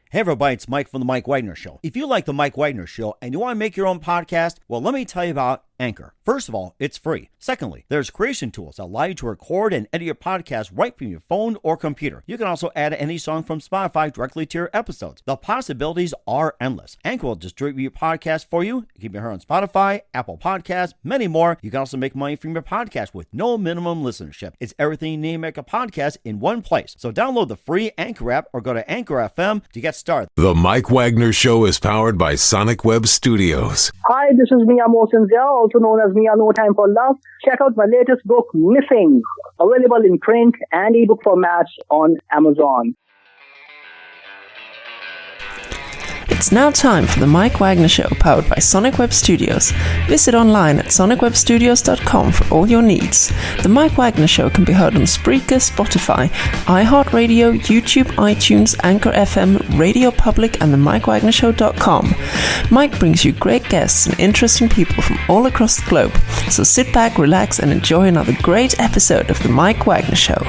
Hey everybody, it's Mike from The Mike Wagner Show. If you like The Mike Wagner Show and you want to make your own podcast, well, let me tell you about Anchor. First of all, it's free. Secondly, there's creation tools that allow you to record and edit your podcast right from your phone or computer. You can also add any song from Spotify directly to your episodes. The possibilities are endless. Anchor will distribute your podcast for you. You can be heard on Spotify, Apple Podcasts, many more. You can also make money from your podcast with no minimum listenership. It's everything you need to make a podcast in one place. So download the free Anchor app or go to Anchor FM to get started. The Mike Wagner Show is powered by Sonic Web Studios. Hi, this is Mia Mosinzia, also known as Mia No Time for Love. Check out my latest book, Missing, available in print and ebook formats on Amazon. It's now time for the Mike Wagner Show, powered by Sonic Web Studios. Visit online at sonicwebstudios.com for all your needs. The Mike Wagner Show can be heard on Spreaker, Spotify, iHeartRadio, YouTube, iTunes, Anchor FM, Radio Public, and the MikeWagnerShow.com. Mike brings you great guests and interesting people from all across the globe. So sit back, relax, and enjoy another great episode of the Mike Wagner Show.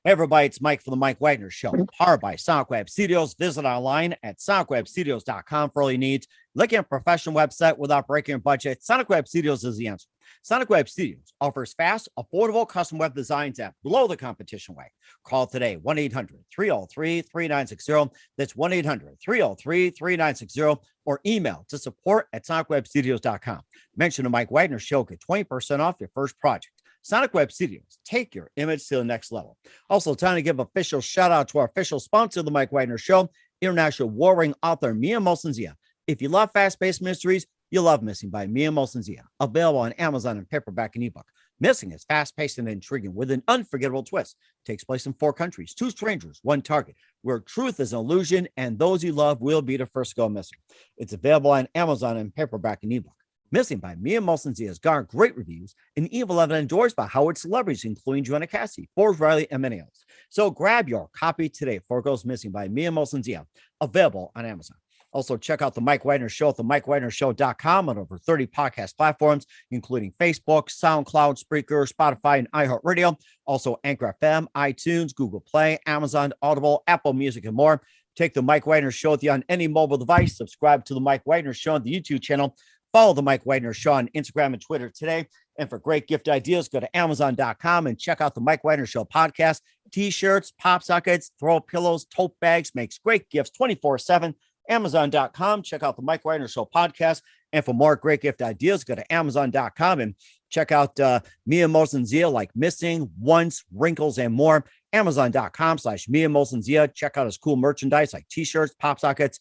Hey everybody, it's Mike from The Mike Wagner Show, powered by Sonic Web Studios. Visit online at sonicwebstudios.com for all your needs. Looking at a professional website without breaking your budget, Sonic Web Studios is the answer. Sonic Web Studios offers fast, affordable custom web designs that blow the competition away. Call today, 1-800-303-3960. That's 1-800-303-3960, or email to support@sonicwebstudios.com. Mention the Mike Wagner Show, get 20% off your first project. Sonic Web Studios, take your image to the next level. Also, time to give official shout out to our official sponsor of the Mike Wagner Show, international warring author Mia Mosinzia. If you love fast-paced mysteries, you'll love Missing by Mia Mosinzia, available on Amazon in paperback and ebook. Missing is fast-paced and intriguing with an unforgettable twist. Takes place in 4 countries, 2 strangers, 1 target, where truth is an illusion and those you love will be the first to go missing. It's available on Amazon in paperback and ebook. Missing by Mia Mosinzia has garnered great reviews and even endorsed by Howard celebrities, including Joanna Cassidy, Forbes Riley, and many others. So grab your copy today before it goes missing by Mia Mosinzia, available on Amazon. Also, check out the Mike Wagner Show at themikewagnershow.com on over 30 podcast platforms, including Facebook, SoundCloud, Spreaker, Spotify, and iHeartRadio. Also, Anchor FM, iTunes, Google Play, Amazon, Audible, Apple Music, and more. Take the Mike Wagner Show with you on any mobile device. Subscribe to the Mike Wagner Show on the YouTube channel. Follow the Mike Wagner Show on Instagram and Twitter today. And for great gift ideas, go to Amazon.com and check out the Mike Wagner Show podcast. T-shirts, pop sockets, throw pillows, tote bags, makes great gifts 24/7. Amazon.com. Check out the Mike Wagner Show podcast. And for more great gift ideas, go to Amazon.com and check out Mia Mosinzia, like Missing, Once, Wrinkles, and more. Amazon.com/Mia Mosinzia. Check out his cool merchandise like T-shirts, pop sockets,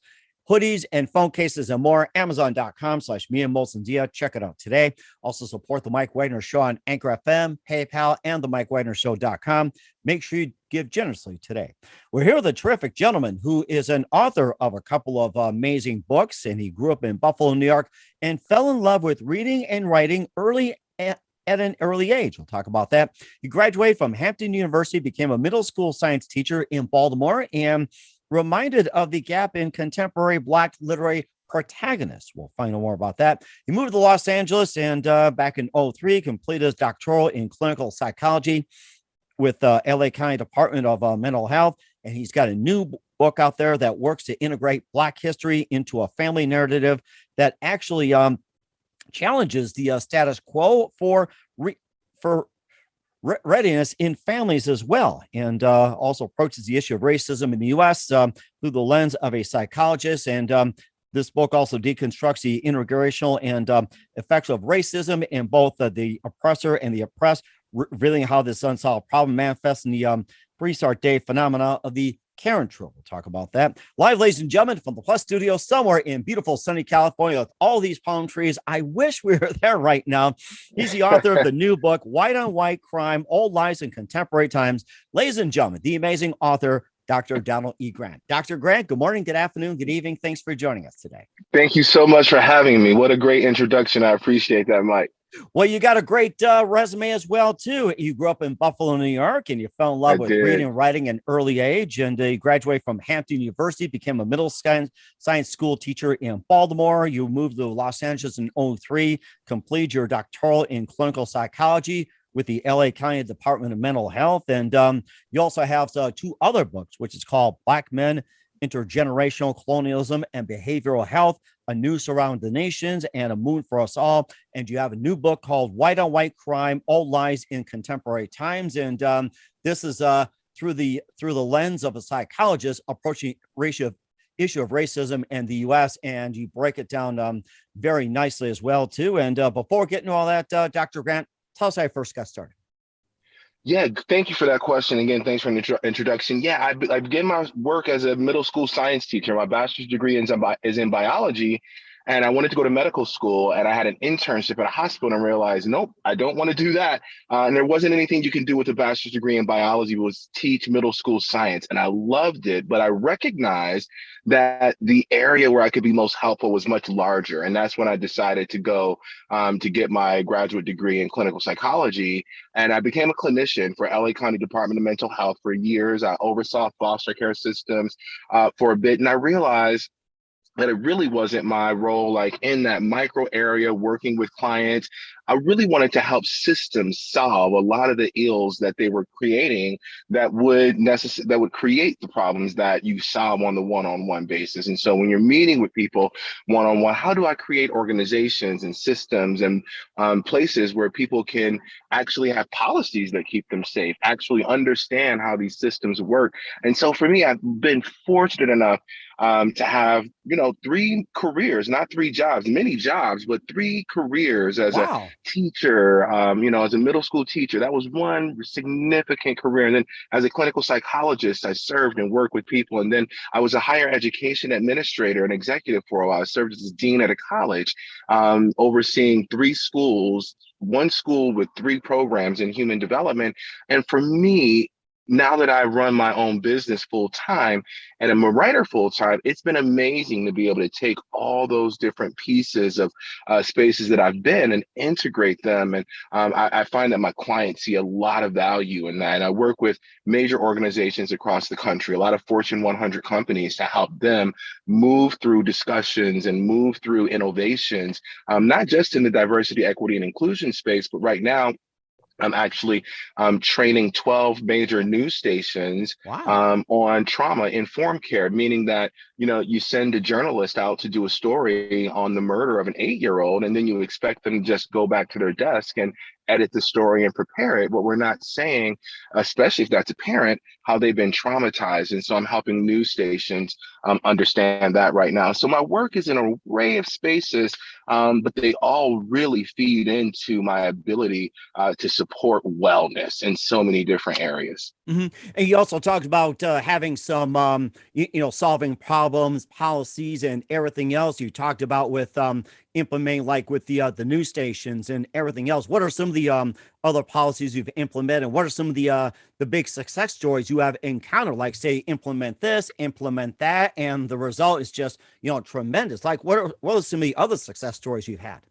hoodies, and phone cases, and more. Amazon.com/Mia Mosinzia. Check it out today. Also support the Mike Wagner Show on Anchor FM, PayPal, and the MikeWagnerShow.com. Make sure you give generously today. We're here with a terrific gentleman who is an author of a couple of amazing books, and he grew up in Buffalo, New York, and fell in love with reading and writing at an early age. We'll talk about that. He graduated from Hampton University, became a middle school science teacher in Baltimore, and reminded of the gap in contemporary Black literary protagonists. We'll find out more about that. He moved to Los Angeles and back in 2003, completed his doctoral in clinical psychology with LA County Department of Mental Health. And he's got a new book out there that works to integrate Black history into a family narrative that actually challenges the status quo for readiness in families as well, and also approaches the issue of racism in the U.S. Through the lens of a psychologist. And this book also deconstructs the intergenerational and effects of racism in both the oppressor and the oppressed, revealing how this unsolved problem manifests in the restart day phenomena of the Karen Troll. We'll talk about that. Live, ladies and gentlemen, from the Plus Studio somewhere in beautiful sunny California with all these palm trees. I wish we were there right now. He's the author of the new book, White on White Crime, Old Lies in Contemporary Times. Ladies and gentlemen, the amazing author, Dr. Donald E. Grant. Dr. Grant, good morning, good afternoon, good evening. Thanks for joining us today. Thank you so much for having me. What a great introduction. I appreciate that, Mike. Well, you got a great resume as well, too. You grew up in Buffalo, New York, and you fell in I love with reading did. and writing at an early age. And you graduated from Hampton University, became a science school teacher in Baltimore. You moved to Los Angeles in '03, completed your doctoral in clinical psychology with the LA County Department of Mental Health. And you also have two other books, which is called Black Men, Intergenerational Colonialism and Behavioral Health, A Noose Around the Nations, and A Moon for Us All. And you have a new book called White on White Crime, Old Lies in Contemporary Times. And this is through the lens of a psychologist approaching issue of racism in the U.S. And you break it down very nicely as well, too. And before getting to all that, Dr. Grant, tell us how you first got started. Yeah, thank you for that question. Again, thanks for the introduction. Yeah, I began my work as a middle school science teacher. My bachelor's degree is in biology, and I wanted to go to medical school, and I had an internship at a hospital and realized, nope, I don't want to do that. And there wasn't anything you can do with a bachelor's degree in biology was teach middle school science. And I loved it, but I recognized that the area where I could be most helpful was much larger. And that's when I decided to go to get my graduate degree in clinical psychology. And I became a clinician for LA County Department of Mental Health for years. I oversaw foster care systems for a bit. And I realized that it really wasn't my role, like in that micro area working with clients. I really wanted to help systems solve a lot of the ills that they were creating that would create the problems that you solve on the one-on-one basis. And so when you're meeting with people one-on-one, how do I create organizations and systems and places where people can actually have policies that keep them safe, actually understand how these systems work? And so for me, I've been fortunate enough to have, three careers, not three jobs, many jobs, but three careers as a Wow. teacher, as a middle school teacher. That was one significant career. And then as a clinical psychologist, I served and worked with people. And then I was a higher education administrator and executive for a while. I served as a dean at a college, overseeing three schools, one school with three programs in human development. And for me, now that I run my own business full time and I'm a writer full time, it's been amazing to be able to take all those different pieces of spaces that I've been and integrate them. And I find that my clients see a lot of value in that. And I work with major organizations across the country, a lot of Fortune 100 companies to help them move through discussions and move through innovations, not just in the diversity, equity, and inclusion space, but right now, I'm actually training 12 major news stations Wow. on trauma-informed care, meaning that, you send a journalist out to do a story on the murder of an 8-year-old, and then you expect them to just go back to their desk and edit the story and prepare it. But we're not saying, especially if that's a parent, how they've been traumatized. And so I'm helping news stations understand that right now. So my work is in an array of spaces, but they all really feed into my ability to support wellness in so many different areas. Mm-hmm. And you also talked about having some, solving problems, policies, and everything else. You talked about with implementing, like with the news stations and everything else. What are some of the other policies you've implemented? What are some of the big success stories you have encountered? Like, say, implement this, implement that, and the result is just tremendous. Like, what are some of the other success stories you've had?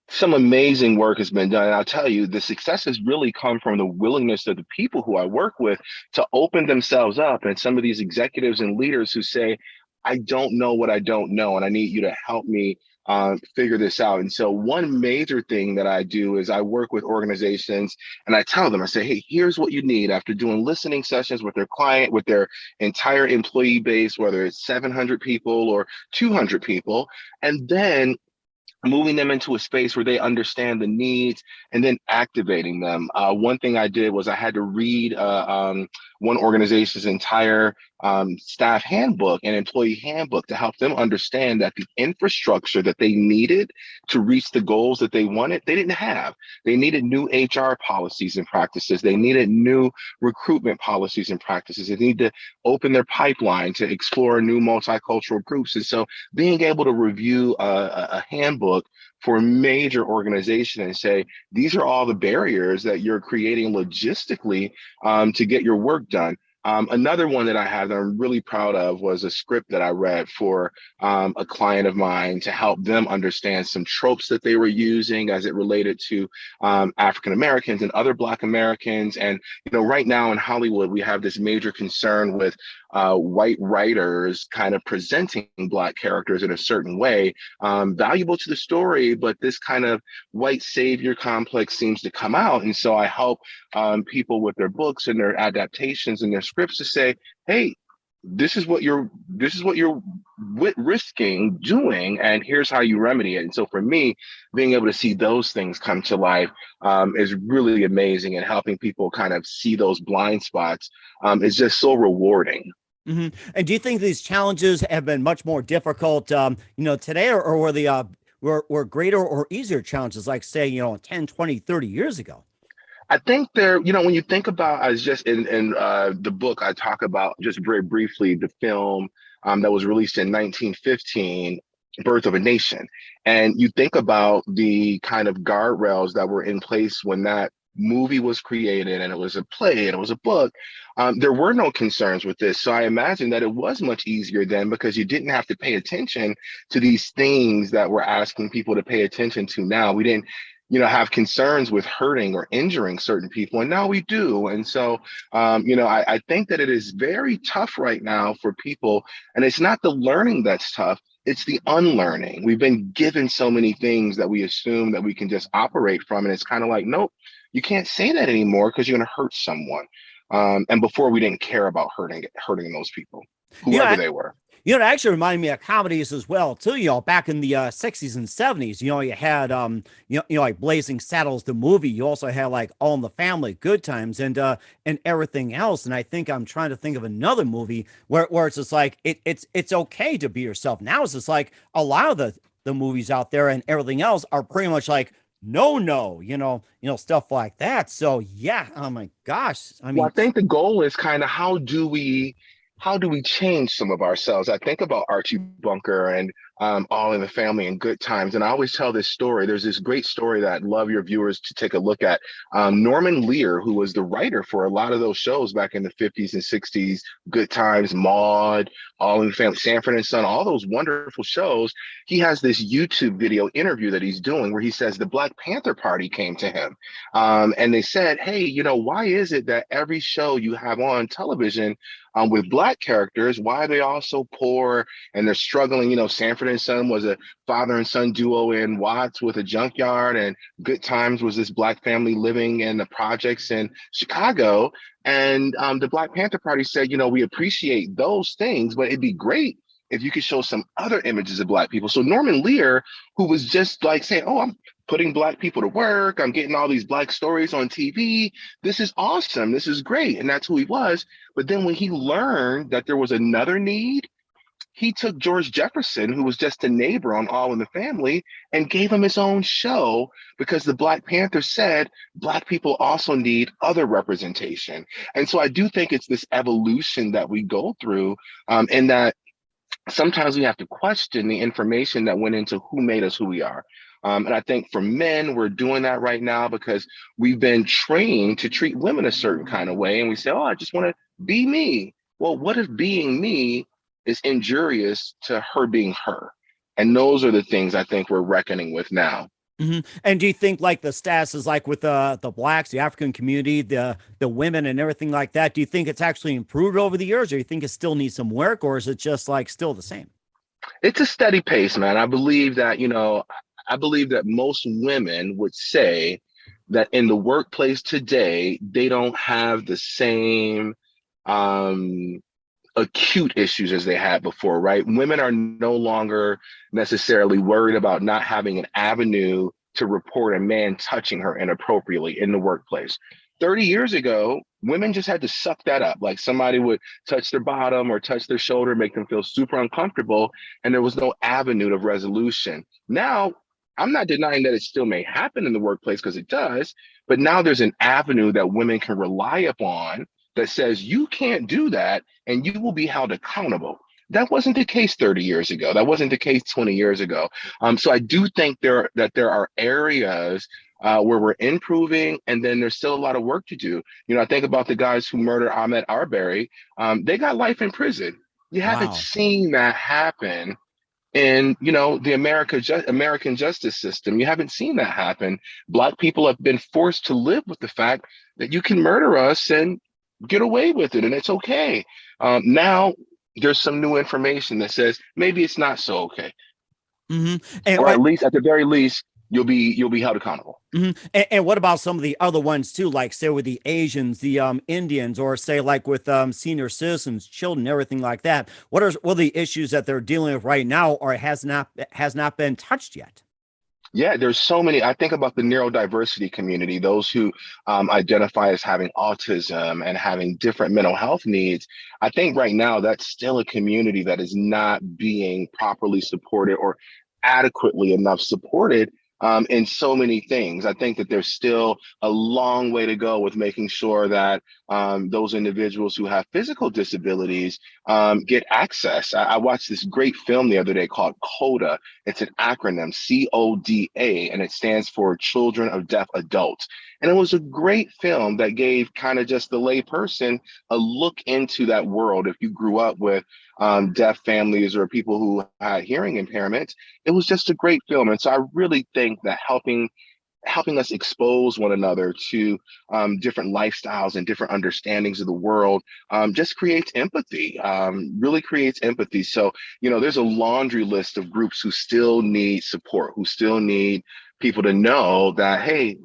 Some amazing work has been done. And I'll tell you, the success has really come from the willingness of the people who I work with to open themselves up. And some of these executives and leaders who say, I don't know what I don't know, and I need you to help me figure this out. And so one major thing that I do is I work with organizations and I tell them, I say, hey, here's what you need after doing listening sessions with their client, with their entire employee base, whether it's 700 people or 200 people. And then moving them into a space where they understand the needs and then activating them. One thing I did was I had to read one organization's entire staff handbook and employee handbook to help them understand that the infrastructure that they needed to reach the goals that they wanted, they didn't have. They needed new HR policies and practices. They needed new recruitment policies and practices. They need to open their pipeline to explore new multicultural groups. And so being able to review a handbook for a major organization and say, these are all the barriers that you're creating logistically to get your work done. Another one that I have that I'm really proud of was a script that I read for a client of mine to help them understand some tropes that they were using as it related to African Americans and other Black Americans. And, right now in Hollywood, we have this major concern with white writers kind of presenting Black characters in a certain way, valuable to the story, but this kind of white savior complex seems to come out. And so I help people with their books and their adaptations and their scripts to say, hey, this is what you're risking doing, and here's how you remedy it. And so for me, being able to see those things come to life is really amazing, and helping people kind of see those blind spots is just so rewarding. And do you think these challenges have been much more difficult, today, or were they were greater or easier challenges, like say, 10, 20, 30 years ago? I think when you think about, as just in the book, I talk about just very briefly the film that was released in 1915, Birth of a Nation. And you think about the kind of guardrails that were in place when that movie was created, and it was a play and it was a book. There were no concerns with this. So I imagine that it was much easier then, because you didn't have to pay attention to these things that we're asking people to pay attention to now. We didn't have concerns with hurting or injuring certain people, and now we do. And so, I think that it is very tough right now for people, and it's not the learning that's tough, it's the unlearning. We've been given so many things that we assume that we can just operate from, and it's kind of like, nope, you can't say that anymore because you're going to hurt someone. And before, we didn't care about hurting those people, whoever they were. It actually reminded me of comedies as well, too. Back in the 60s and 70s, you had, like Blazing Saddles, the movie. You also had like All in the Family, Good Times, and everything else. And I think I'm trying to think of another movie where it's just like it's okay to be yourself. Now it's just like a lot of the movies out there and everything else are pretty much like no, stuff like that. So yeah, oh my gosh. I mean, I think the goal is kind of how do we change some of ourselves? I think about Archie Bunker and All in the Family and Good Times. And I always tell this story. There's this great story that I'd love your viewers to take a look at. Norman Lear, who was the writer for a lot of those shows back in the 50s and 60s, Good Times, Maude, All in the Family, Sanford and Son, all those wonderful shows. He has this YouTube video interview that he's doing where he says the Black Panther Party came to him. And they said, hey, why is it that every show you have on television with Black characters, why are they all so poor and they're struggling? Sanford and Son was a father and son duo in Watts with a junkyard, and Good Times was this Black family living in the projects in Chicago. And the Black Panther Party said, we appreciate those things, but it'd be great if you could show some other images of Black people. So Norman Lear, who was just like saying, oh, I'm putting Black people to work, I'm getting all these Black stories on TV, this is awesome, this is great. And that's who he was. But then when he learned that there was another need, he took George Jefferson, who was just a neighbor on All in the Family, and gave him his own show, because the Black Panther said Black people also need other representation. And so I do think it's this evolution that we go through, and that sometimes we have to question the information that went into who made us who we are. And I think for men, we're doing that right now because we've been trained to treat women a certain kind of way. And we say, oh, I just want to be me. Well, what if being me is injurious to her being her? And those are the things I think we're reckoning with now. And do you think like the status is like with the Blacks, the African community, the women and everything like that? Do you think it's actually improved over the years, or you think it still needs some work, or is it just like still the same? It's a steady pace, man. I believe that, most women would say that in the workplace today, they don't have the same acute issues as they had before, right? Women are no longer necessarily worried about not having an avenue to report a man touching her inappropriately in the workplace. 30 years ago, women just had to suck that up. Like somebody would touch their bottom or touch their shoulder, make them feel super uncomfortable, and there was no avenue of resolution. Now, I'm not denying that it still may happen in the workplace, because it does, but now there's an avenue that women can rely upon that says you can't do that and you will be held accountable. That wasn't the case 30 years ago. That wasn't the case 20 years ago. So I do think there are areas where we're improving, and then there's still a lot of work to do. I think about the guys who murdered Ahmed Arbery. They got life in prison. You haven't Wow. seen that happen in the American justice system. You haven't seen that happen. Black people have been forced to live with the fact that you can murder us and get away with it, and it's okay. Now there's some new information that says maybe it's not so okay, Hmm. And or what? at the very least, you'll be held accountable. And what about some of the other ones too, like say with the Asians, the Indians, or say like with senior citizens, children, everything like that? What are the issues that they're dealing with right now, or has not been touched yet? Yeah, there's so many. I think about the neurodiversity community, those who identify as having autism and having different mental health needs. I think right now that's still a community that is not being properly supported or adequately enough supported in so many things. I think that there's still a long way to go with making sure that those individuals who have physical disabilities get access. I watched this great film the other day called CODA. It's an acronym, CODA, and it stands for Children of Deaf Adults. And it was a great film that gave kind of just the lay person a look into that world. If you grew up with deaf families or people who had hearing impairments, it was just a great film. And so I really think that helping us expose one another to different lifestyles and different understandings of the world just creates empathy, really creates empathy. So, there's a laundry list of groups who still need support, who still need people to know that, hey,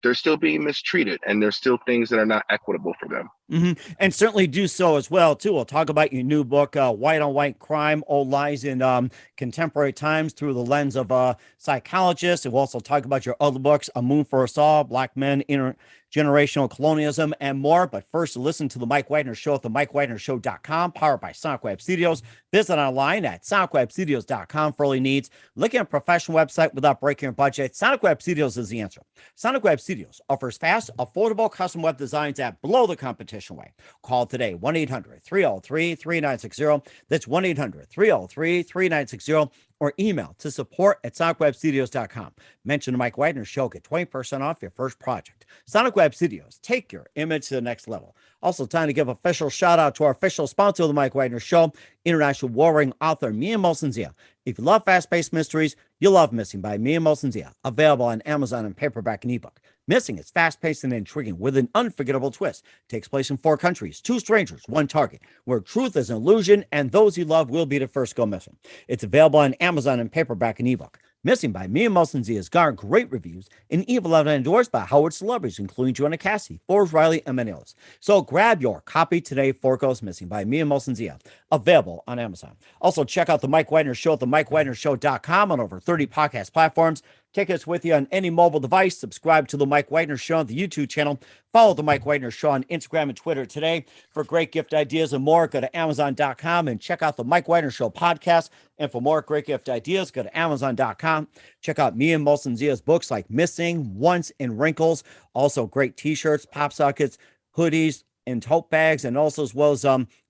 they're still being mistreated and there's still things that are not equitable for them. And certainly do so as well too. We'll talk about your new book, White on White Crime: Old Lies in Contemporary Times through the lens of a psychologist. And we'll also talk about your other books, A Moon for Us All, Black Men, Intergenerational Colonialism, and more. But first, listen to the Mike Wagner Show at the MikeWagnerShow.com, powered by Sonic Web Studios. Visit online at SonicWebStudios.com for all your needs. Looking at a professional website without breaking your budget? Sonic Web Studios is the answer. Sonic Web Studios offers fast, affordable custom web designs that blow the competition away. Call today, 1-800-303-3960. That's 1-800-303-3960. Or email to support@sonicwebstudios.com. Mention the Mike Wagner Show. Get 20% off your first project. Sonic Web Studios. Take your image to the next level. Also, time to give official shout out to our official sponsor of the Mike Wagner Show, international warring author Mia Molson-Zia. If you love fast-paced mysteries, you'll love Missing by Mia Molson-Zia. Available on Amazon in paperback and ebook. Missing is fast-paced and intriguing with an unforgettable twist. Takes place in 4 countries, 2 strangers, 1 target, where truth is an illusion and those you love will be the first go missing. It's available on Amazon in paperback and ebook. Missing by Mia Molson-Zia has garnered great reviews and even loved and endorsed by Howard celebrities, including Joanna Cassie, Forbes Riley, and many others. So grab your copy today for Goes Missing by Mia Molson-Zia, available on Amazon. Also, check out the Mike Wagner Show at the MikeWagnerShow.com on over 30 podcast platforms. Take us with you on any mobile device. Subscribe to the Mike Wagner Show on the YouTube channel. Follow the Mike Wagner Show on Instagram and Twitter today. For great gift ideas and more, go to Amazon.com and check out the Mike Wagner Show podcast. And for more great gift ideas, go to Amazon.com. Check out Mia Molson-Zia's books like Missing, Once, and Wrinkles. Also great t-shirts, pop sockets, hoodies, and tote bags, and also as well as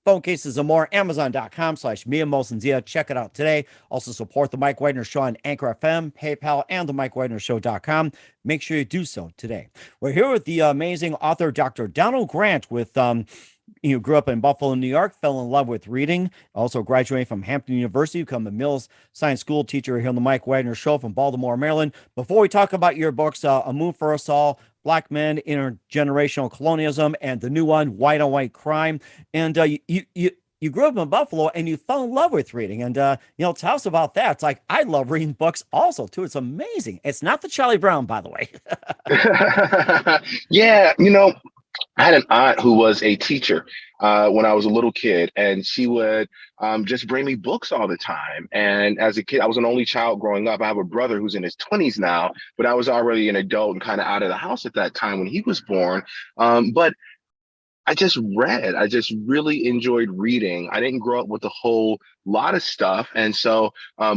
phone cases and more. Amazon.com/Mia Molson-Zia. Check it out today. Also support the Mike Wagner Show on Anchor FM, PayPal, and the MikeWagnerShow.com. Make sure you do so today. We're here with the amazing author, Dr. Donald Grant, with grew up in Buffalo, New York, fell in love with reading, also graduated from Hampton University, become a Mills Science School teacher here on the Mike Wagner Show from Baltimore, Maryland. Before we talk about your books, A Moon for Us All, Black Men, Intergenerational Colonialism, and the new one, White on White Crime. And you grew up in Buffalo and you fell in love with reading. And, tell us about that. It's like, I love reading books also, too. It's amazing. It's not the Charlie Brown, by the way. Yeah, I had an aunt who was a teacher when I was a little kid, and she would just bring me books all the time. And as a kid, I was an only child growing up. I have a brother who's in his 20s now, but I was already an adult and kind of out of the house at that time when he was born. But I just read. I just really enjoyed reading. I didn't grow up with a whole lot of stuff. And so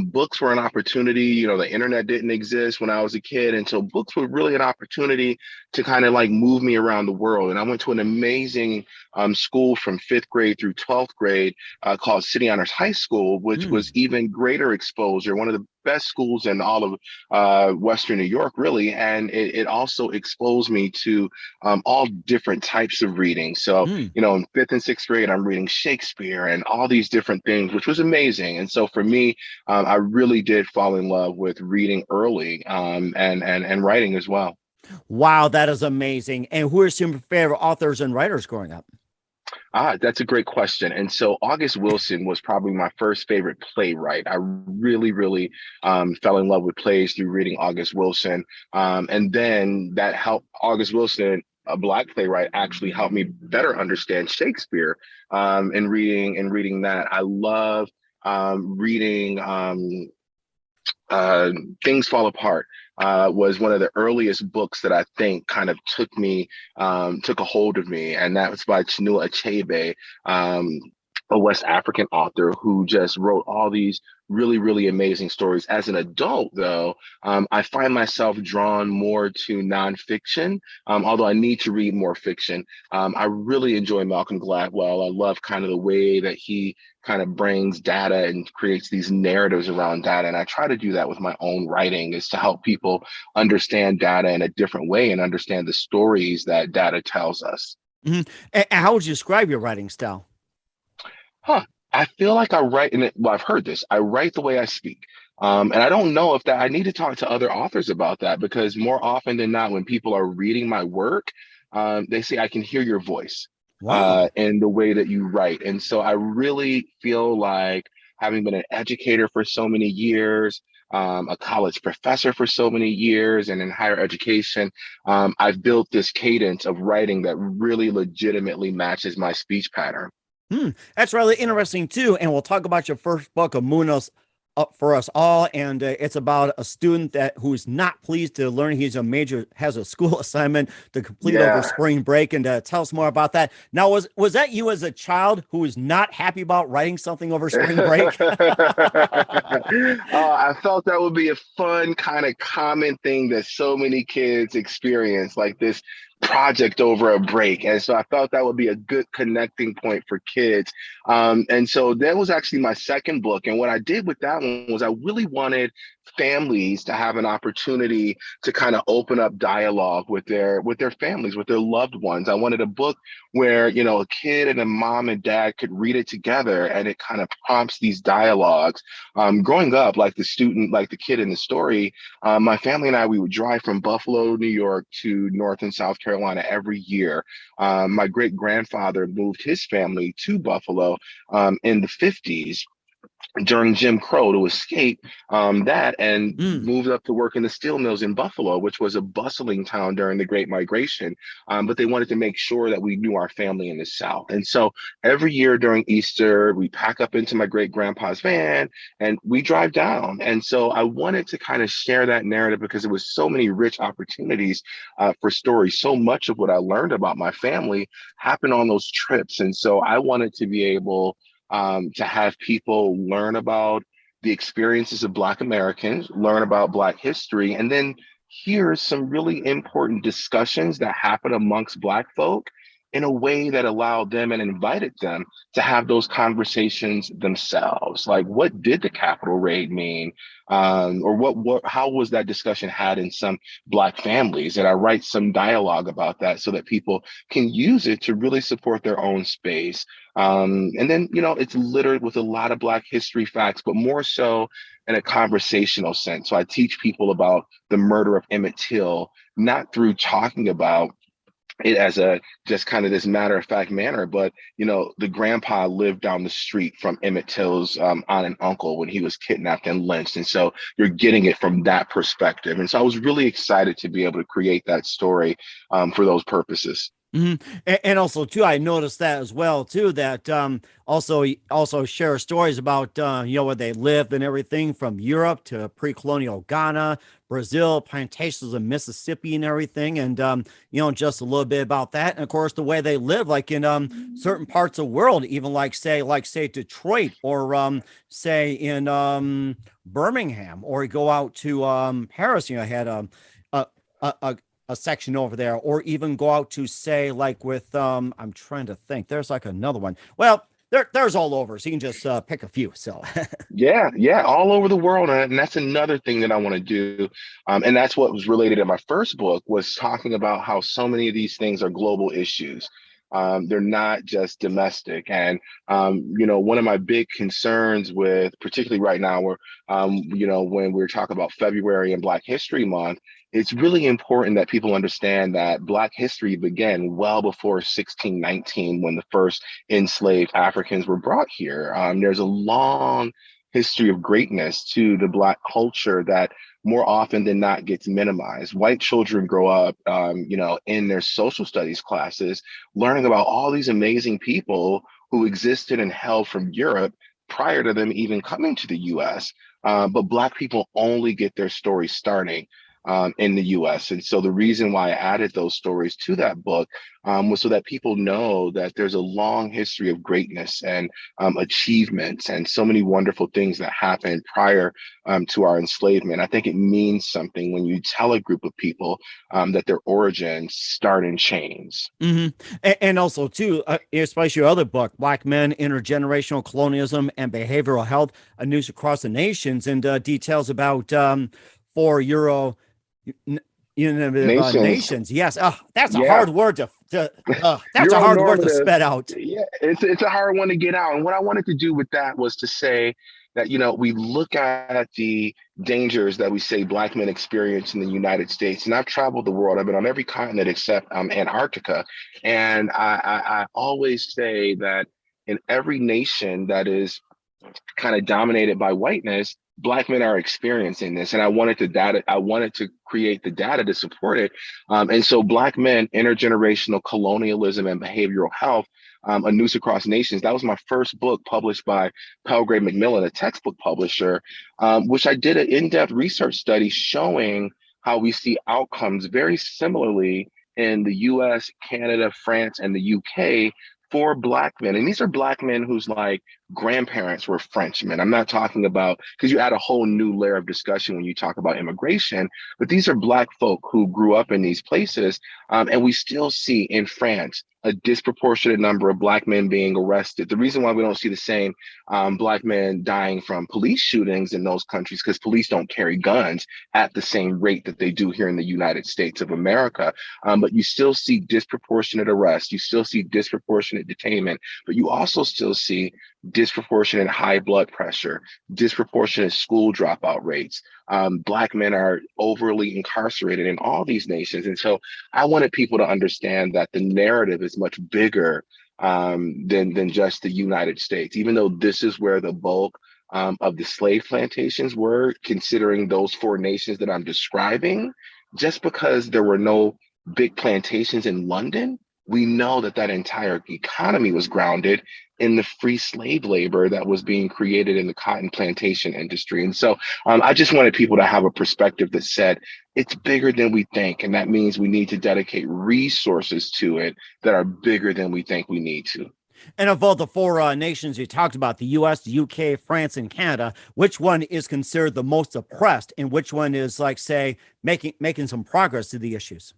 books were an opportunity. The internet didn't exist when I was a kid. And so books were really an opportunity to kind of like move me around the world. And I went to an amazing school from 5th grade through 12th grade called City Honors High School, which was even greater exposure, one of the best schools in all of Western New York, really. And it also exposed me to all different types of reading. So, Mm. in fifth and sixth grade, I'm reading Shakespeare and all these different things, which was amazing. And so for me, I really did fall in love with reading early, and writing as well. Wow, that is amazing. And who are some of your favorite authors and writers growing up? That's a great question. And so August Wilson was probably my first favorite playwright. I really, really fell in love with plays through reading August Wilson. And then that helped August Wilson, a Black playwright, actually helped me better understand Shakespeare, in reading that. I love reading Things Fall Apart. Was one of the earliest books that I think kind of took a hold of me. And that was by Chinua Achebe, a West African author who just wrote all these really, really amazing stories. As an adult, though, I find myself drawn more to nonfiction, although I need to read more fiction. I really enjoy Malcolm Gladwell. I love kind of the way that he kind of brings data and creates these narratives around data. And I try to do that with my own writing, is to help people understand data in a different way and understand the stories that data tells us. Mhm. And how would you describe your writing style? Huh. I feel like I write, well, I've heard this. I write the way I speak. And I don't know if that, I need to talk to other authors about that, because more often than not, when people are reading my work, they say, I can hear your voice Wow. in the way that you write. And so I really feel like, having been an educator for so many years, a college professor for so many years, and in higher education, I've built this cadence of writing that really legitimately matches my speech pattern. That's really interesting too. And we'll talk about your first book, of Munos, up for us all. And it's about a student that who's not pleased to learn he's a major, has a school assignment to complete over Yeah. spring break. And tell us more about that. Now, was that you as a child who was not happy about writing something over spring break? I felt that would be a fun kind of common thing that so many kids experience, like this project over a break. And so I felt that would be a good connecting point for kids. And so that was actually my second book. And what I did with that one was, I really wanted families to have an opportunity to kind of open up dialogue with their families, with their loved ones. I wanted a book where, a kid and a mom and dad could read it together, and it kind of prompts these dialogues. Growing up, like the kid in the story, my family and I, we would drive from Buffalo, New York to North and South Carolina every year. My great grandfather moved his family to Buffalo in the 50s during Jim Crow, to escape that, and Mm. moved up to work in the steel mills in Buffalo, which was a bustling town during the Great Migration. But they wanted to make sure that we knew our family in the South. And so every year during Easter, we pack up into my great grandpa's van and we drive down. And so I wanted to kind of share that narrative, because there was so many rich opportunities for stories. So much of what I learned about my family happened on those trips. And so I wanted to be able to have people learn about the experiences of Black Americans, learn about Black history, and then hear some really important discussions that happen amongst Black folk in a way that allowed them and invited them to have those conversations themselves. Like, what did the Capitol raid mean? Or how was that discussion had in some Black families? And I write some dialogue about that so that people can use it to really support their own space. And then, it's littered with a lot of Black history facts, but more so in a conversational sense. So I teach people about the murder of Emmett Till, not through talking about it as a just kind of this matter of fact manner, but the grandpa lived down the street from Emmett Till's aunt and uncle when he was kidnapped and lynched. And so you're getting it from that perspective. And so I was really excited to be able to create that story for those purposes. Mhm. And also too, I noticed that as well too, that also share stories about where they lived and everything, from Europe to pre-colonial Ghana, Brazil, plantations in Mississippi and everything, and just a little bit about that, and of course the way they live, like in certain parts of the world, even like say Detroit, or say in Birmingham, or you go out to Paris. I had a, a section over there, or even go out to, say, like with I'm trying to think, there's like another one. Well, there's all over. So you can just pick a few. So Yeah, all over the world, and that's another thing that I want to do, and that's what was related in my first book, was talking about how so many of these things are global issues. They're not just domestic, and one of my big concerns with, particularly right now, where when we're talking about February and Black History Month, it's really important that people understand that Black history began well before 1619, when the first enslaved Africans were brought here. There's a long history of greatness to the Black culture that more often than not gets minimized. White children grow up, in their social studies classes, learning about all these amazing people who existed and hailed from Europe prior to them even coming to the US. But Black people only get their story starting in the US. And so the reason why I added those stories to that book was so that people know that there's a long history of greatness and achievements and so many wonderful things that happened prior to our enslavement. I think it means something when you tell a group of people that their origins start in chains. And also too, especially your other book, Black Men, Intergenerational Colonialism and Behavioral Health, a News Across the Nations, and details about 4 Nations. nations. Yes. That's a Yeah. hard word to that's a hard word to Euronormative. spit out. Yeah, it's a hard one to get out. And what I wanted to do with that was to say that, we look at the dangers that we say Black men experience in the United States. And I've traveled the world. I've been on every continent except Antarctica. And I always say that in every nation that is kind of dominated by whiteness, Black men are experiencing this, and I wanted to create the data to support it. And so Black Men, Intergenerational Colonialism and Behavioral Health, a Noose Across Nations, that was my first book published by Palgrave Macmillan, a textbook publisher, which I did an in-depth research study showing how we see outcomes very similarly in the US, Canada, France, and the UK for Black men. And these are Black men whose grandparents were Frenchmen. I'm not talking about, because you add a whole new layer of discussion when you talk about immigration, but these are Black folk who grew up in these places. And we still see in France a disproportionate number of Black men being arrested. The reason why we don't see the same Black men dying from police shootings in those countries, because police don't carry guns at the same rate that they do here in the United States of America. But you still see disproportionate arrests. You still see disproportionate detainment, but you also still see disproportionate high blood pressure, disproportionate school dropout rates. Black men are overly incarcerated in all these nations. And so I wanted people to understand that the narrative is much bigger than just the United States, even though this is where the bulk of the slave plantations were, considering those 4 nations that I'm describing. Just because there were no big plantations in London, we know that entire economy was grounded in the free slave labor that was being created in the cotton plantation industry. And so I just wanted people to have a perspective that said it's bigger than we think. And that means we need to dedicate resources to it that are bigger than we think we need to. And of all the 4 nations you talked about, the US, the UK, France, and Canada, which one is considered the most oppressed, and which one is, say, making some progress to the issues?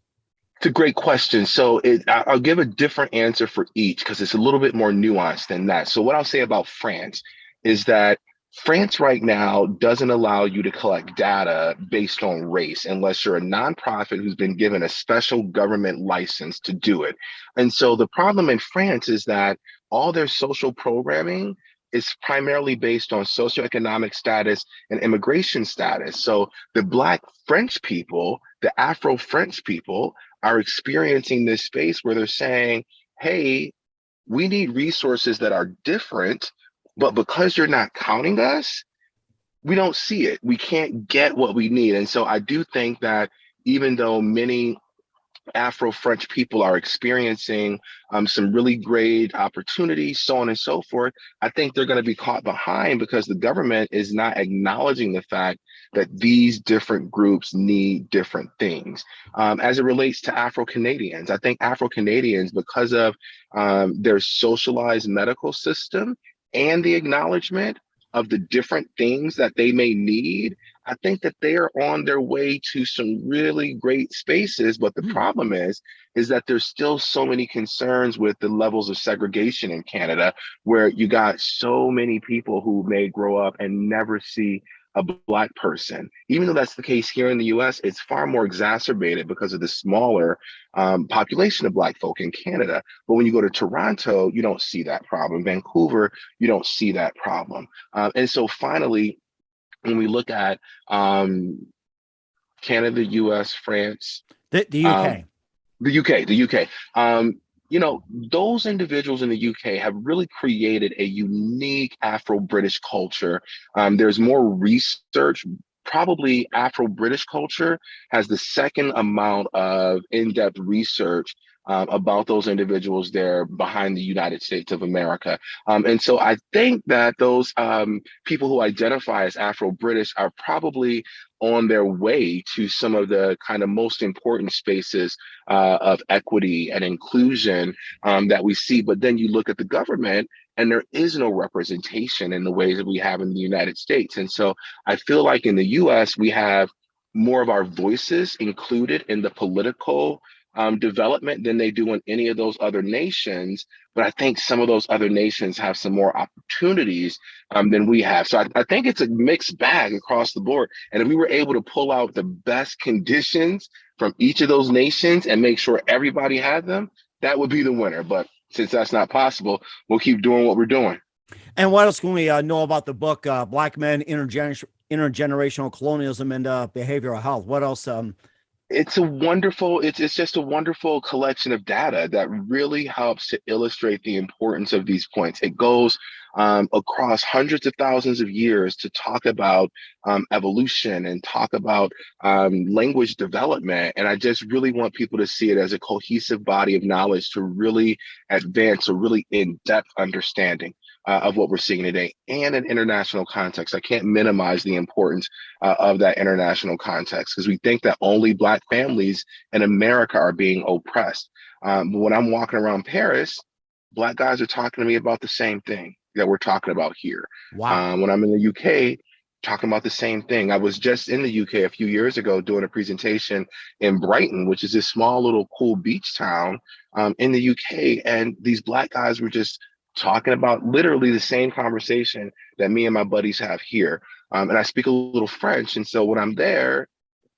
It's a great question. So I'll give a different answer for each because it's a little bit more nuanced than that. So what I'll say about France is that France right now doesn't allow you to collect data based on race unless you're a nonprofit who's been given a special government license to do it. And so the problem in France is that all their social programming is primarily based on socioeconomic status and immigration status. So the Black French people, the Afro-French people, are experiencing this space where they're saying, hey, we need resources that are different, but because you're not counting us, we don't see it. We can't get what we need. And so I do think that even though many Afro-French people are experiencing some really great opportunities, so on and so forth, I think they're going to be caught behind because the government is not acknowledging the fact that these different groups need different things. As it relates to Afro-Canadians, I think Afro-Canadians, because of their socialized medical system and the acknowledgement of the different things that they may need, I think that they are on their way to some really great spaces. But the problem is that there's still so many concerns with the levels of segregation in Canada, where you got so many people who may grow up and never see a Black person. Even though that's the case here in the US, it's far more exacerbated because of the smaller population of Black folk in Canada. But when you go to Toronto, you don't see that problem. Vancouver, you don't see that problem. And so finally, when we look at Canada, US, France, The UK. The UK. Those individuals in the UK have really created a unique Afro-British culture. There's more research. Probably Afro-British culture has the second amount of in-depth research about those individuals there behind the United States of America. And so I think that those people who identify as Afro-British are probably on their way to some of the kind of most important spaces of equity and inclusion that we see. But then you look at the government, and there is no representation in the ways that we have in the United States. And so I feel like in the US, we have more of our voices included in the political development than they do in any of those other nations. But I think some of those other nations have some more opportunities than we have. So I think it's a mixed bag across the board. And if we were able to pull out the best conditions from each of those nations and make sure everybody had them, that would be the winner. But since that's not possible, we'll keep doing what we're doing. And what else can we know about the book, Black Men, Intergenerational Colonialism and Behavioral Health? What else? It's just a wonderful collection of data that really helps to illustrate the importance of these points. It goes across hundreds of thousands of years to talk about evolution and talk about language development. And I just really want people to see it as a cohesive body of knowledge to really advance a really in-depth understanding of what we're seeing today, and an international context. I can't minimize the importance of that international context, because we think that only Black families in America are being oppressed. But when I'm walking around Paris, Black guys are talking to me about the same thing that we're talking about here. Wow. When I'm in the UK, talking about the same thing. I was just in the UK a few years ago doing a presentation in Brighton, which is this small little cool beach town in the UK. And these Black guys were just talking about literally the same conversation that me and my buddies have here. And I speak a little French. And so when I'm there,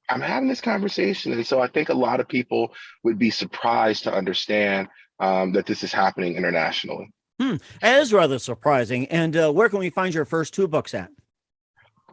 I'm having this conversation. And so I think a lot of people would be surprised to understand that this is happening internationally. It is rather surprising. And where can we find your first two books at?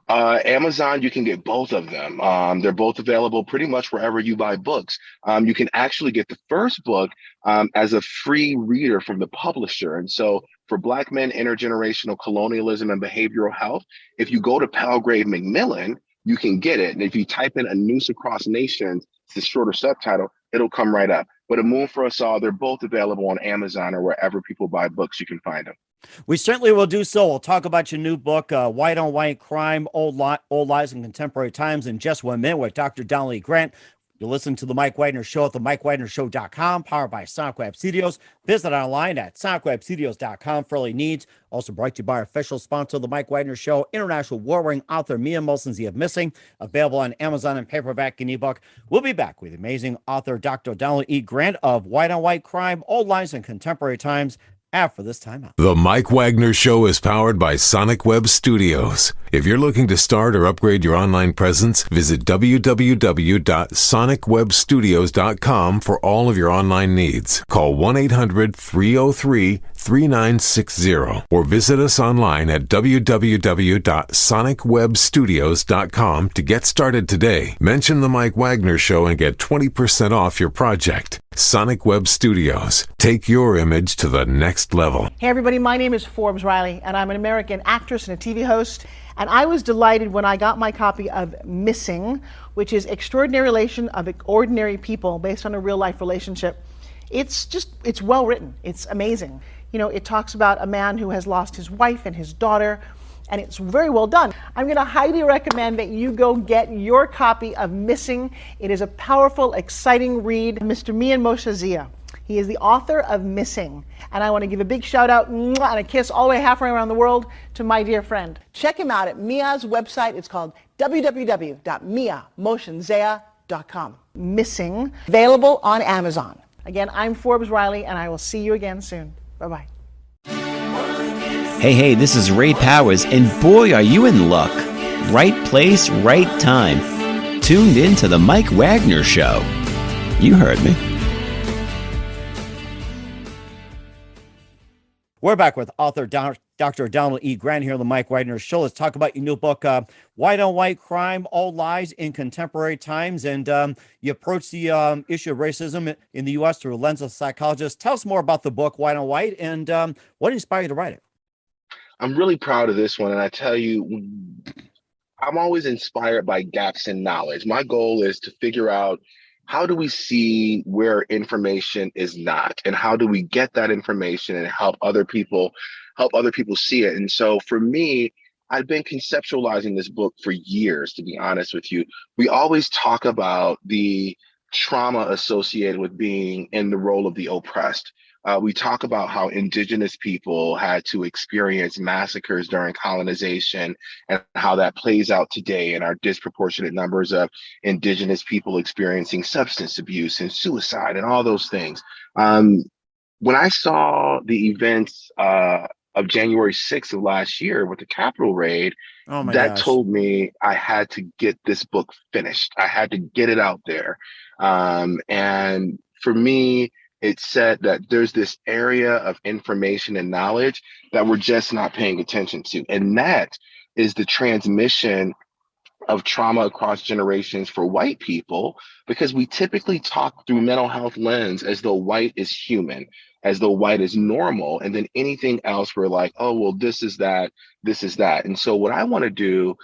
Amazon, you can get both of them. They're both available pretty much wherever you buy books. You can actually get the first book as a free reader from the publisher. And so for Black Men, Intergenerational Colonialism and Behavioral Health, if you go to Palgrave Macmillan, you can get it. And if you type in A Noose Across Nations, it's the shorter subtitle, it'll come right up. But A Moon for Us All, they're both available on Amazon or wherever people buy books, you can find them. We certainly will do so. We'll talk about your new book, White on White Crime, Old Lies in Contemporary Times, in just 1 minute with Dr. Donnelly Grant. You listen to The Mike Wagner Show at themikewagnershow.com, powered by Sonic Web Studios. Visit online at sonicwebstudios.com for all your needs. Also brought to you by our official sponsor, The Mike Wagner Show, international war-wearing author Mia Molson's The of Missing, available on Amazon and paperback and ebook. We'll be back with amazing author Dr. Donnelly E. Grant of White on White Crime, Old Lies in Contemporary Times, after this time out. The Mike Wagner Show is powered by Sonic Web Studios. If you're looking to start or upgrade your online presence, visit www.sonicwebstudios.com for all of your online needs. Call 1-800-303-3960 or visit us online at www.sonicwebstudios.com to get started today. Mention The Mike Wagner Show and get 20% off your project. Sonic Web Studios. Take your image to the next level. Hey everybody, my name is Forbes Riley, and I'm an American actress and a TV host. And I was delighted when I got my copy of Missing, which is Extraordinary Relation of Ordinary People based on a real life relationship. It's well written. It's amazing. You know, it talks about a man who has lost his wife and his daughter, and it's very well done. I'm going to highly recommend that you go get your copy of Missing. It is a powerful, exciting read. Mr. Mian Moshe Zia. He is the author of Missing. And I want to give a big shout out and a kiss all the way halfway around the world to my dear friend. Check him out at Mia's website. It's called www.miamotionzea.com. Missing, available on Amazon. Again, I'm Forbes Riley, and I will see you again soon. Bye-bye. Hey, this is Ray Powers, and boy, are you in luck. Right place, right time. Tuned in to the Mike Wagner Show. You heard me. We're back with author Dr. Donald E. Grant here on the Mike Wagner Show. Let's talk about your new book, White on White Crime, Old Lies in Contemporary Times. And you approach the issue of racism in the U.S. through a lens of psychologists. Tell us more about the book, White on White, and what inspired you to write it? I'm really proud of this one. And I tell you, I'm always inspired by gaps in knowledge. My goal is to figure out, how do we see where information is not, and how do we get that information and help other people see it? And so for me, I've been conceptualizing this book for years, to be honest with you. We always talk about the trauma associated with being in the role of the oppressed. We talk about how indigenous people had to experience massacres during colonization and how that plays out today in our disproportionate numbers of indigenous people experiencing substance abuse and suicide and all those things. When I saw the events of January 6th of last year with the Capitol raid, that told me I had to get this book finished. I had to get it out there. And for me, it said that there's this area of information and knowledge that we're just not paying attention to. And that is the transmission of trauma across generations for white people, because we typically talk through mental health lens as though white is human, as though white is normal. And then anything else, we're like, oh, well, this is that, this is that. And so what I want to do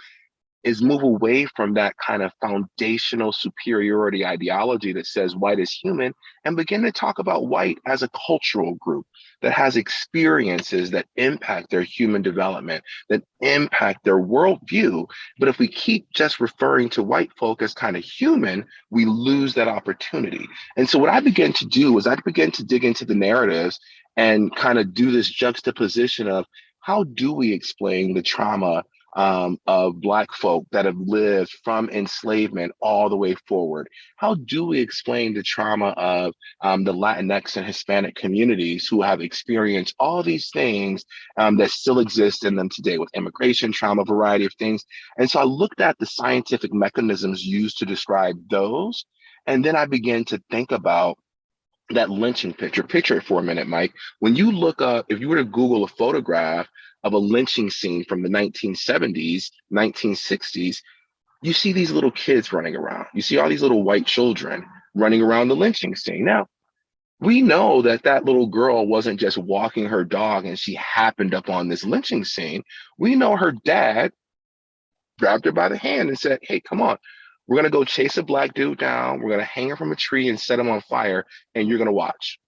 is move away from that kind of foundational superiority ideology that says white is human, and begin to talk about white as a cultural group that has experiences that impact their human development, that impact their worldview. But if we keep just referring to white folk as kind of human, we lose that opportunity. And so what I began to do was I began to dig into the narratives and kind of do this juxtaposition of, how do we explain the trauma of Black folk that have lived from enslavement all the way forward? How do we explain the trauma of the Latinx and Hispanic communities who have experienced all these things that still exist in them today, with immigration, trauma, variety of things? And so I looked at the scientific mechanisms used to describe those. And then I began to think about that lynching picture. Picture it for a minute, Mike. When you look up, if you were to Google a photograph of a lynching scene from the 1970s, 1960s, you see these little kids running around. You see all these little white children running around the lynching scene. Now, we know that that little girl wasn't just walking her dog and she happened up on this lynching scene. We know her dad grabbed her by the hand and said, hey, come on. We're going to go chase a Black dude down. We're going to hang her from a tree and set him on fire, and you're going to watch.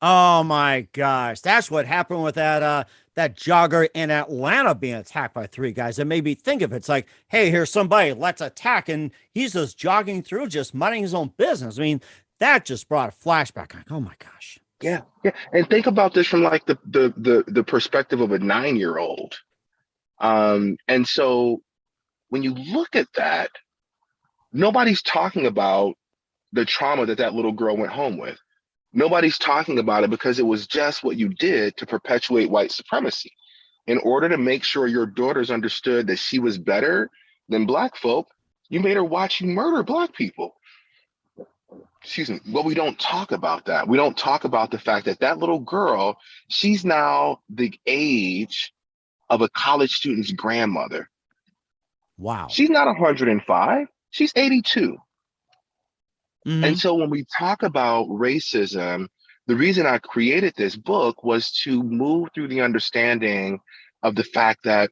Oh my gosh. That's what happened with that jogger in Atlanta being attacked by three guys. It made me think of it. It's like, hey, here's somebody, let's attack. And he's just jogging through, just minding his own business. I mean, that just brought a flashback. Like, oh my gosh. Yeah. And think about this from like the perspective of a 9-year-old. And so when you look at that, nobody's talking about the trauma that little girl went home with. Nobody's talking about it because it was just what you did to perpetuate white supremacy. In order to make sure your daughters understood that she was better than Black folk, you made her watch you murder Black people. Excuse me. But we don't talk about that. We don't talk about the fact that little girl, she's now the age of a college student's grandmother. Wow. She's not 105. She's 82. Mm-hmm. And so when we talk about racism, the reason I created this book was to move through the understanding of the fact that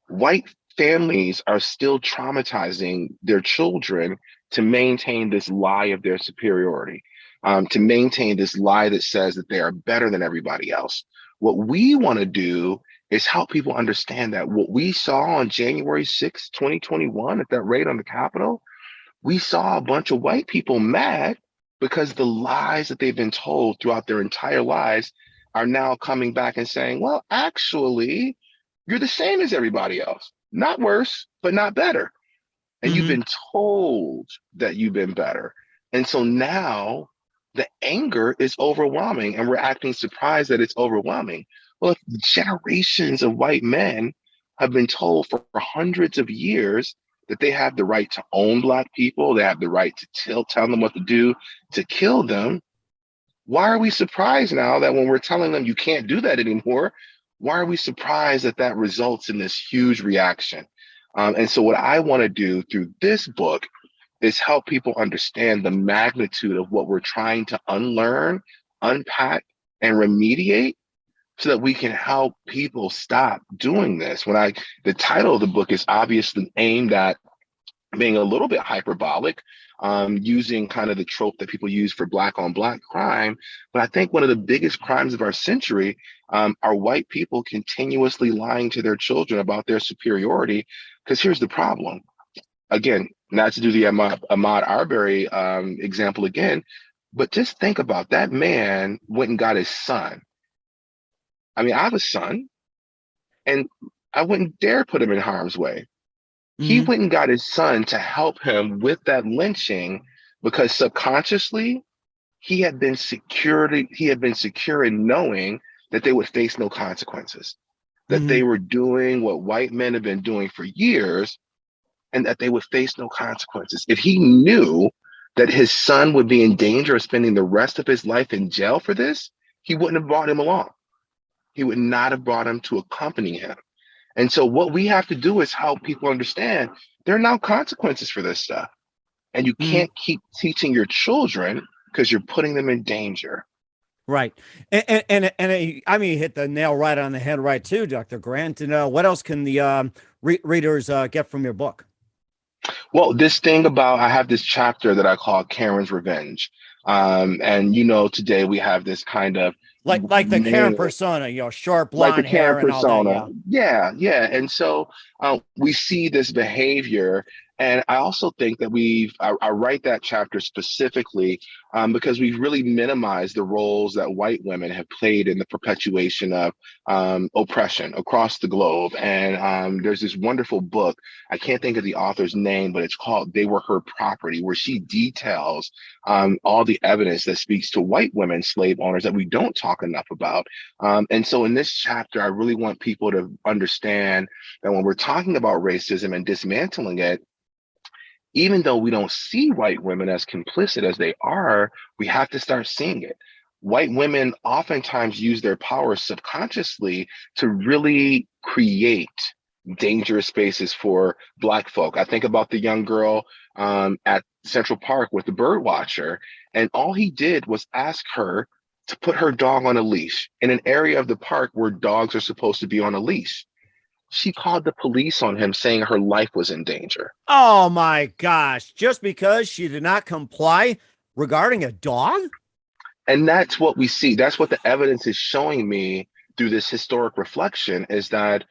white families are still traumatizing their children to maintain this lie of their superiority, to maintain this lie that says that they are better than everybody else. What we want to do is help people understand that what we saw on January 6, 2021 at that raid on the Capitol, we saw a bunch of white people mad because the lies that they've been told throughout their entire lives are now coming back and saying, well, actually, you're the same as everybody else. Not worse, but not better. And you've been told that you've been better. And so now the anger is overwhelming and we're acting surprised that it's overwhelming. Well, if generations of white men have been told for hundreds of years that they have the right to own Black people, they have the right to tell them what to do, to kill them, why are we surprised now that when we're telling them you can't do that anymore, why are we surprised that that results in this huge reaction? And so what I want to do through this book is help people understand the magnitude of what we're trying to unlearn, unpack, and remediate so that we can help people stop doing this. The title of the book is obviously aimed at being a little bit hyperbolic, using kind of the trope that people use for Black on Black crime. But I think one of the biggest crimes of our century are white people continuously lying to their children about their superiority. Because here's the problem. Again, not to do the Ahmaud Arbery example again, but just think about that man went and got his son. I mean, I have a son, and I wouldn't dare put him in harm's way. He went and got his son to help him with that lynching because subconsciously he had been secure in knowing that they would face no consequences, that they were doing what white men have been doing for years, and that they would face no consequences. If he knew that his son would be in danger of spending the rest of his life in jail for this, he wouldn't have brought him along. He would not have brought him to accompany him. And so what we have to do is help people understand there are now consequences for this stuff. And you can't keep teaching your children because you're putting them in danger. Right. And I mean, you hit the nail right on the head, right, too, Dr. Grant. And what else can the readers get from your book? Well, I have this chapter that I call Karen's Revenge. And, today we have this kind of like the Karen persona, short blonde hair and all that. Yeah. And so we see this behavior. And I also think that I write that chapter specifically because we've really minimized the roles that white women have played in the perpetuation of oppression across the globe. And there's this wonderful book, I can't think of the author's name, but it's called They Were Her Property, where she details all the evidence that speaks to white women slave owners that we don't talk enough about. And so in this chapter, I really want people to understand that when we're talking about racism and dismantling it, even though we don't see white women as complicit as they are, we have to start seeing it. White women oftentimes use their power subconsciously to really create dangerous spaces for Black folk. I think about the young girl at Central Park with the bird watcher, and all he did was ask her to put her dog on a leash in an area of the park where dogs are supposed to be on a leash. She called the police on him saying her life was in danger. Oh my gosh, just because she did not comply regarding a dog? And that's what we see. That's what the evidence is showing me through this historic reflection, is that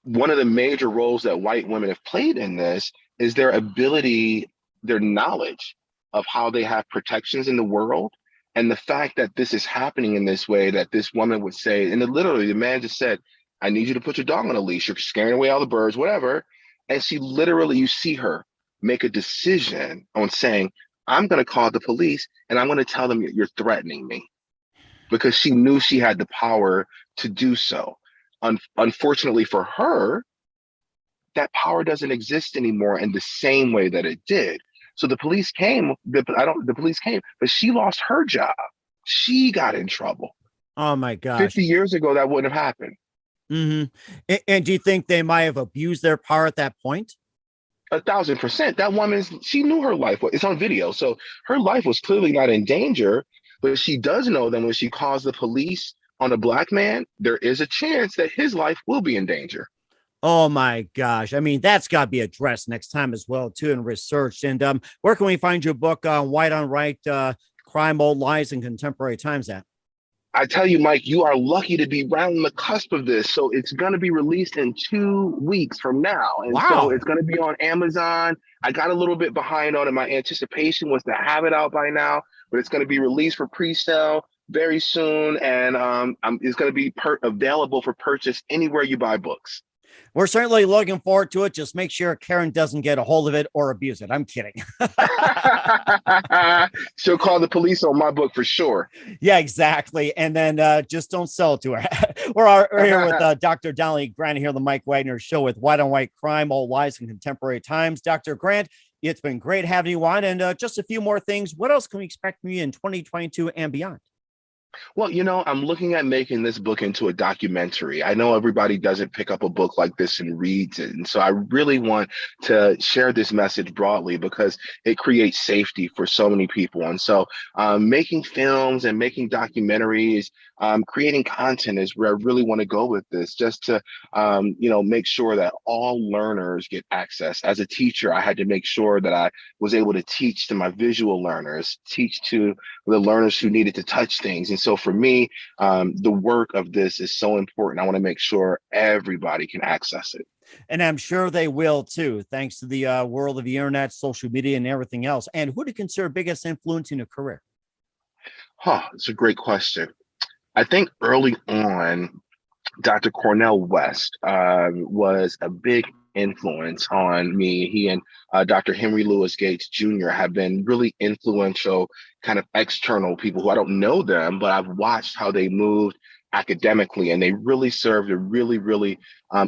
one of the major roles that white women have played in this is their ability, their knowledge of how they have protections in the world. And the fact that this is happening in this way, that this woman would say, and literally the man just said, I need you to put your dog on a leash. You're scaring away all the birds, whatever. And she literally, you see her make a decision on saying, I'm going to call the police and I'm going to tell them you're threatening me, because she knew she had the power to do so. Unfortunately for her, that power doesn't exist anymore in the same way that it did. So the police came, but she lost her job. She got in trouble. Oh my gosh. 50 years ago, that wouldn't have happened. And do you think they might have abused their power at that point? 1,000%. That woman, she knew her life. It's on video. So her life was clearly not in danger, but she does know that when she calls the police on a Black man, there is a chance that his life will be in danger. Oh my gosh. I mean, that's got to be addressed next time as well, too, and researched. And where can we find your book on White on Right, Crime, Old Lies, and Contemporary Times at? I tell you, Mike, you are lucky to be right on the cusp of this. So it's going to be released in 2 weeks from now. And so Wow. it's going to be on Amazon. I got a little bit behind on it. My anticipation was to have it out by now, but it's going to be released for pre-sale very soon. And it's going to be available for purchase anywhere you buy books. We're certainly looking forward to it. Just make sure Karen doesn't get a hold of it or abuse it. I'm kidding. She'll call the police on my book for sure. Yeah, exactly. And then just don't sell it to her. We're here with Dr. Donnelly Grant here on the Mike Wagner Show with White on White Crime, Old Lies, and Contemporary Times. Dr. Grant, it's been great having you on. And just a few more things. What else can we expect from you in 2022 and beyond? Well, I'm looking at making this book into a documentary. I know everybody doesn't pick up a book like this and reads it. And so I really want to share this message broadly because it creates safety for so many people. And so making films and making documentaries, creating content is where I really want to go with this, just to, make sure that all learners get access. As a teacher, I had to make sure that I was able to teach to my visual learners, teach to the learners who needed to touch things. And so for me, the work of this is so important. I want to make sure everybody can access it. And I'm sure they will too, thanks to the world of the internet, social media, and everything else. And who do you consider biggest influence in your career? It's a great question. I think early on, Dr. Cornel West was a big influence on me. He and Dr. Henry Louis Gates Jr. have been really influential kind of external people who I don't know them, but I've watched how they moved academically, and they really served a really, really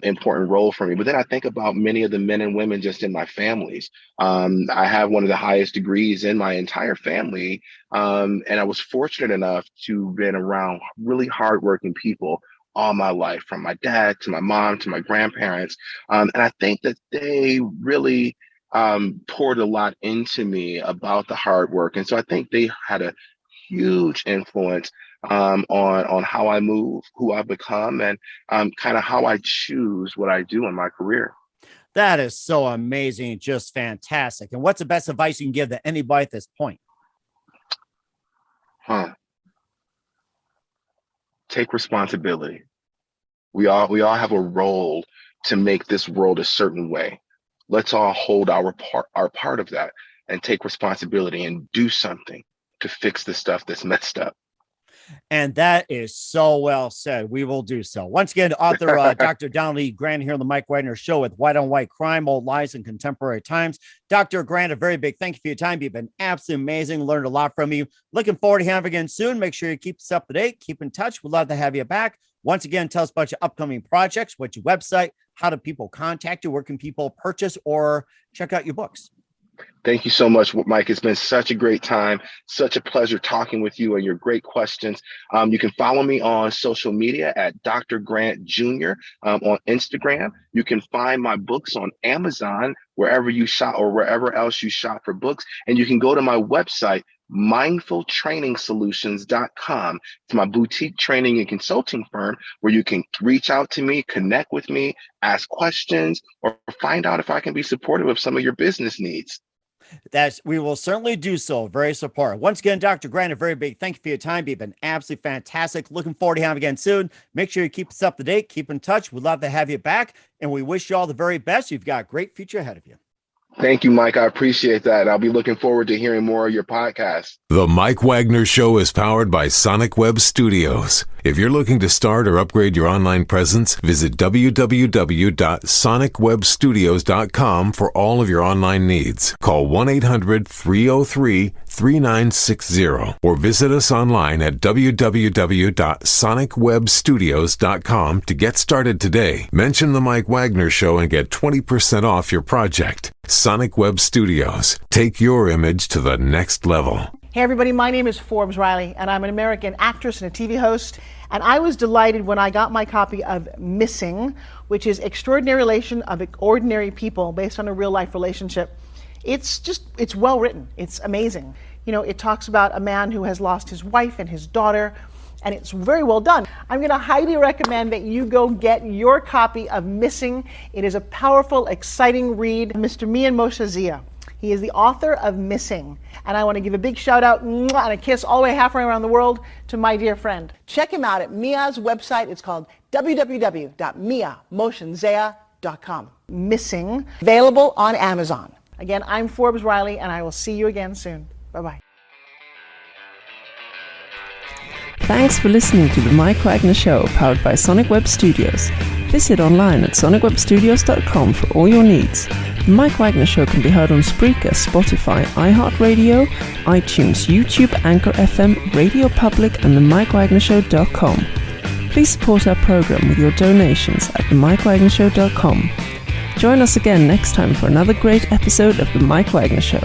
important role for me. But then I think about many of the men and women just in my families. I have one of the highest degrees in my entire family, and I was fortunate enough to have been around really hardworking people all my life, from my dad to my mom to my grandparents. And I think that they really poured a lot into me about the hard work. And so I think they had a huge influence on how I move, who I've become, and kind of how I choose what I do in my career. That is so amazing. Just fantastic. And what's the best advice you can give to anybody at this point? Take responsibility. We all have a role to make this world a certain way. Let's all hold our part of that and take responsibility and do something to fix the stuff that's messed up. And that is so well said. We will do so. Once again, author Dr. Donnelly Grant here on the Mike Wagner Show with White on White Crime, Old Lies, and Contemporary Times. Dr. Grant, a very big thank you for your time. You've been absolutely amazing. Learned a lot from you. Looking forward to having you again soon. Make sure you keep us up to date. Keep in touch. We'd love to have you back. Once again, tell us about your upcoming projects. What's your website? How do people contact you? Where can people purchase or check out your books? Thank you so much, Mike. It's been such a great time. Such a pleasure talking with you and your great questions. You can follow me on social media at Dr. Grant Jr. On Instagram. You can find my books on Amazon, wherever you shop or wherever else you shop for books. And you can go to my website, mindfultrainingsolutions.com. It's my boutique training and consulting firm where you can reach out to me, connect with me, ask questions, or find out if I can be supportive of some of your business needs. We will certainly do so. Very supportive. Once again, Dr. Grant, a very big thank you for your time. You've been absolutely fantastic. Looking forward to having you again soon. Make sure you keep us up to date. Keep in touch. We'd love to have you back. And we wish you all the very best. You've got a great future ahead of you. Thank you, Mike. I appreciate that. I'll be looking forward to hearing more of your podcast. The Mike Wagner Show is powered by Sonic Web Studios. If you're looking to start or upgrade your online presence, visit www.sonicwebstudios.com for all of your online needs. Call 1-800-303-3960 or visit us online at www.sonicwebstudios.com to get started today. Mention the Mike Wagner Show and get 20% off your project. Sonic Web Studios. Take your image to the next level. Hey everybody, my name is Forbes Riley, and I'm an American actress and a TV host. And I was delighted when I got my copy of Missing, which is Extraordinary Relation of Ordinary People based on a real life relationship. It's well written. It's amazing. You know, it talks about a man who has lost his wife and his daughter, and it's very well done. I'm going to highly recommend that you go get your copy of Missing. It is a powerful, exciting read. Mr. Mian Moshe Zia. He is the author of Missing. And I want to give a big shout out and a kiss all the way halfway around the world to my dear friend. Check him out at Mia's website. It's called www.miamotionzea.com. Missing, available on Amazon. Again, I'm Forbes Riley, and I will see you again soon. Bye-bye. Thanks for listening to The Mike Wagner Show, powered by Sonic Web Studios. Visit online at sonicwebstudios.com for all your needs. The Mike Wagner Show can be heard on Spreaker, Spotify, iHeartRadio, iTunes, YouTube, Anchor FM, Radio Public, and themikewagnershow.com. Please support our program with your donations at themikewagnershow.com. Join us again next time for another great episode of The Mike Wagner Show.